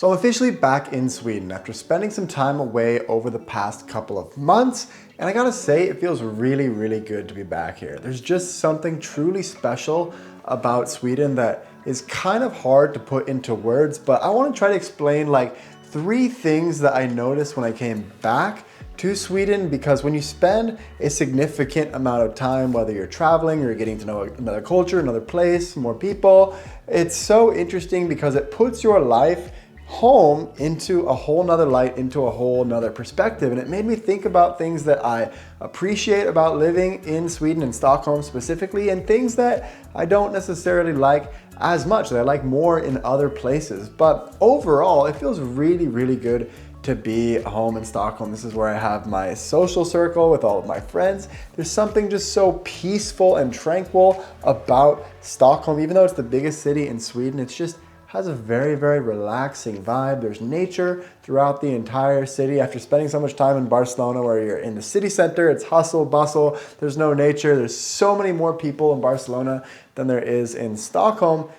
So I'm officially back in Sweden after spending some time away over the past couple of months, and I gotta say, it feels really, really good to be back here. There's just something truly special about Sweden that is kind of hard to put into words, but I wanna try to explain like 3 things that I noticed when I came back to Sweden, because when you spend a significant amount of time, whether you're traveling or getting to know another culture, another place, more people, it's so interesting because it puts your life home into a whole nother light, into a whole nother perspective. And it made me think about things that I appreciate about living in Sweden and Stockholm specifically, and things that I don't necessarily like as much, that I like more in other places. But overall, it feels really, really good to be home in Stockholm. This is where I have my social circle with all of my friends. There's something just so peaceful and tranquil about Stockholm. Even though it's the biggest city in Sweden, it's just has a very, very relaxing vibe. There's nature throughout the entire city. After spending so much time in Barcelona, where you're in the city center, it's hustle, bustle, there's no nature. There's so many more people in Barcelona than there is in Stockholm.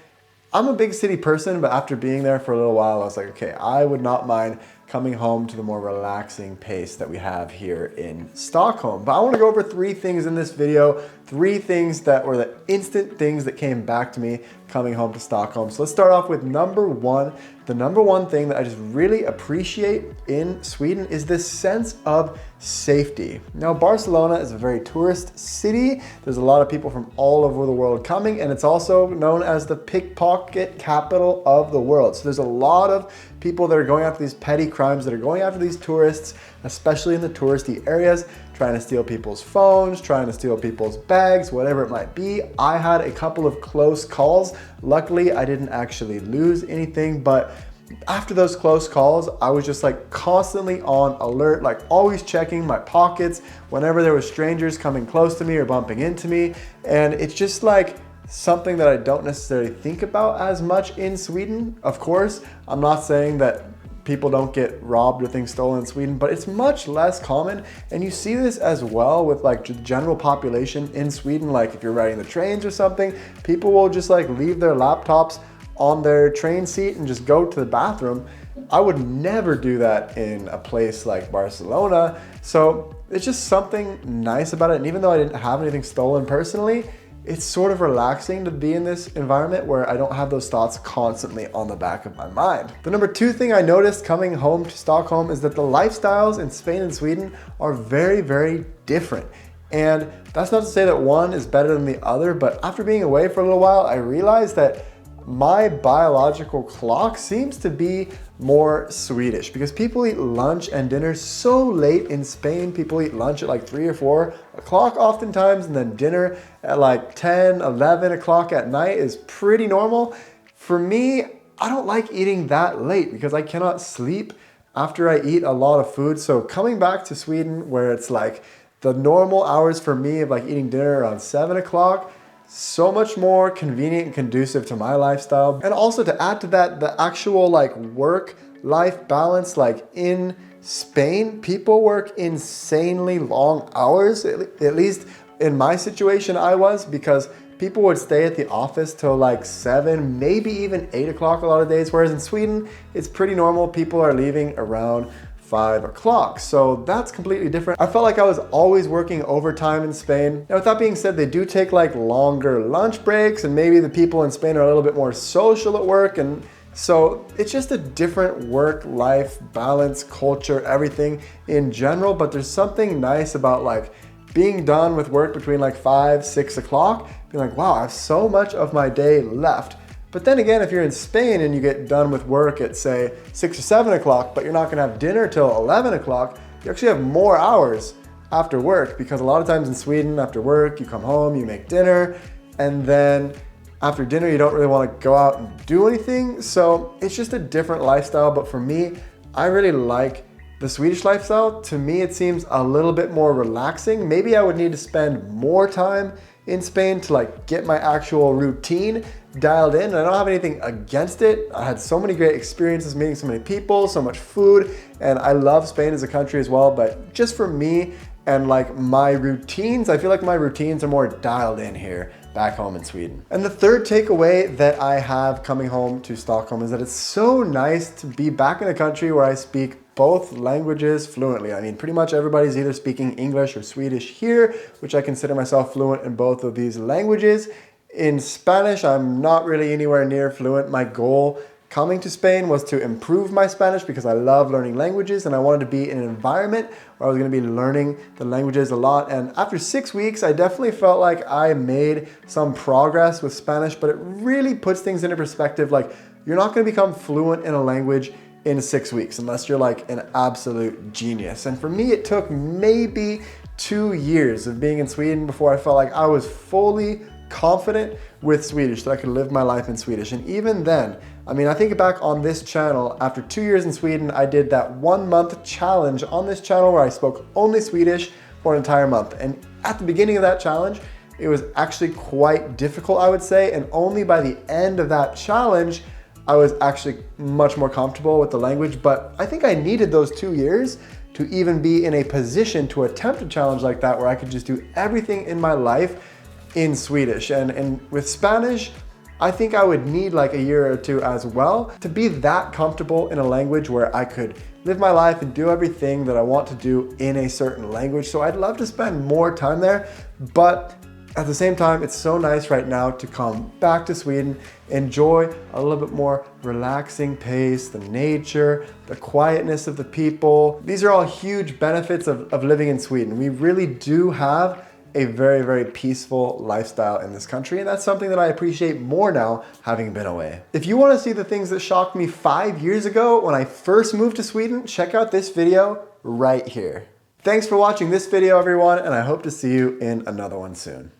I'm a big city person, but after being there for a little while, I was like, okay, I would not mind coming home to the more relaxing pace that we have here in Stockholm. But I want to go over 3 things in this video, 3 things that were the instant things that came back to me coming home to Stockholm. So let's start off with number 1. The number 1 thing that I just really appreciate in Sweden is this sense of safety. Now, Barcelona is a very tourist city. There's a lot of people from all over the world coming, and it's also known as the pickpocket capital of the world. So there's a lot of people that are going after these petty crimes, that are going after these tourists, especially in the touristy areas, trying to steal people's phones, trying to steal people's bags, whatever it might be. I had a couple of close calls. Luckily, I didn't actually lose anything, but after those close calls, I was just like constantly on alert, like always checking my pockets whenever there were strangers coming close to me or bumping into me. And it's just like something that I don't necessarily think about as much in Sweden. Of course, I'm not saying that people don't get robbed or things stolen in Sweden, but it's much less common. And you see this as well with like the general population in Sweden. Like if you're riding the trains or something, people will just like leave their laptops on their train seat and just go to the bathroom. I would never do that in a place like Barcelona. So it's just something nice about it. And even though I didn't have anything stolen personally, it's sort of relaxing to be in this environment where I don't have those thoughts constantly on the back of my mind. The number 2 thing I noticed coming home to Stockholm is that the lifestyles in Spain and Sweden are very, very different. And that's not to say that one is better than the other, but after being away for a little while, I realized that my biological clock seems to be more Swedish, because people eat lunch and dinner so late in Spain. People eat lunch at like 3 or 4 o'clock oftentimes, and then dinner at like 10, 11 o'clock at night is pretty normal. For me, I don't like eating that late because I cannot sleep after I eat a lot of food. So coming back to Sweden, where it's like the normal hours for me of like eating dinner around 7 o'clock, so much more convenient and conducive to my lifestyle. And also to add to that, the actual like work-life balance, like in Spain, people work insanely long hours, at least in my situation I was, because people would stay at the office till like 7, maybe even 8 o'clock a lot of days, whereas in Sweden, it's pretty normal. People are leaving around 5 o'clock. So that's completely different. I felt like I was always working overtime in Spain. Now, with that being said, they do take like longer lunch breaks, and maybe the people in Spain are a little bit more social at work. And so it's just a different work-life balance, culture, everything in general. But there's something nice about like being done with work between like 5, 6 o'clock, being like, wow, I have so much of my day left. But then again, if you're in Spain and you get done with work at say 6 or 7 o'clock, but you're not gonna have dinner till 11 o'clock, you actually have more hours after work, because a lot of times in Sweden, after work, you come home, you make dinner, and then after dinner, you don't really wanna go out and do anything. So it's just a different lifestyle. But for me, I really like the Swedish lifestyle. To me, it seems a little bit more relaxing. Maybe I would need to spend more time in Spain to like get my actual routine dialed in. And I don't have anything against it. I had so many great experiences meeting so many people, so much food, and I love Spain as a country as well. But just for me and like my routines, I feel like my routines are more dialed in here back home in Sweden. And the third takeaway that I have coming home to Stockholm is that it's so nice to be back in a country where I speak both languages fluently. I mean, pretty much everybody's either speaking English or Swedish here, which I consider myself fluent in both of these languages. In Spanish, I'm not really anywhere near fluent. My goal coming to Spain was to improve my Spanish because I love learning languages and I wanted to be in an environment where I was going to be learning the languages a lot. And after 6 weeks, I definitely felt like I made some progress with Spanish, but it really puts things into perspective. Like, you're not going to become fluent in a language in 6 weeks unless you're like an absolute genius. And for me, it took maybe 2 years of being in Sweden before I felt like I was fully confident with Swedish, that I could live my life in Swedish. And even then, I mean, I think back on this channel, after 2 years in Sweden, I did that 1 month challenge on this channel where I spoke only Swedish for an entire month. And at the beginning of that challenge, it was actually quite difficult, I would say. And only by the end of that challenge, I was actually much more comfortable with the language. But I think I needed those 2 years to even be in a position to attempt a challenge like that, where I could just do everything in my life in Swedish. And with Spanish, I think I would need like a year or two as well to be that comfortable in a language where I could live my life and do everything that I want to do in a certain language. So I'd love to spend more time there, but at the same time, it's so nice right now to come back to Sweden, enjoy a little bit more relaxing pace, the nature, the quietness of the people. These are all huge benefits of living in Sweden. We really do have a very, very peaceful lifestyle in this country, and that's something that I appreciate more now having been away. If you want to see the things that shocked me 5 years ago when I first moved to Sweden, check out this video right here. Thanks for watching this video, everyone, and I hope to see you in another one soon.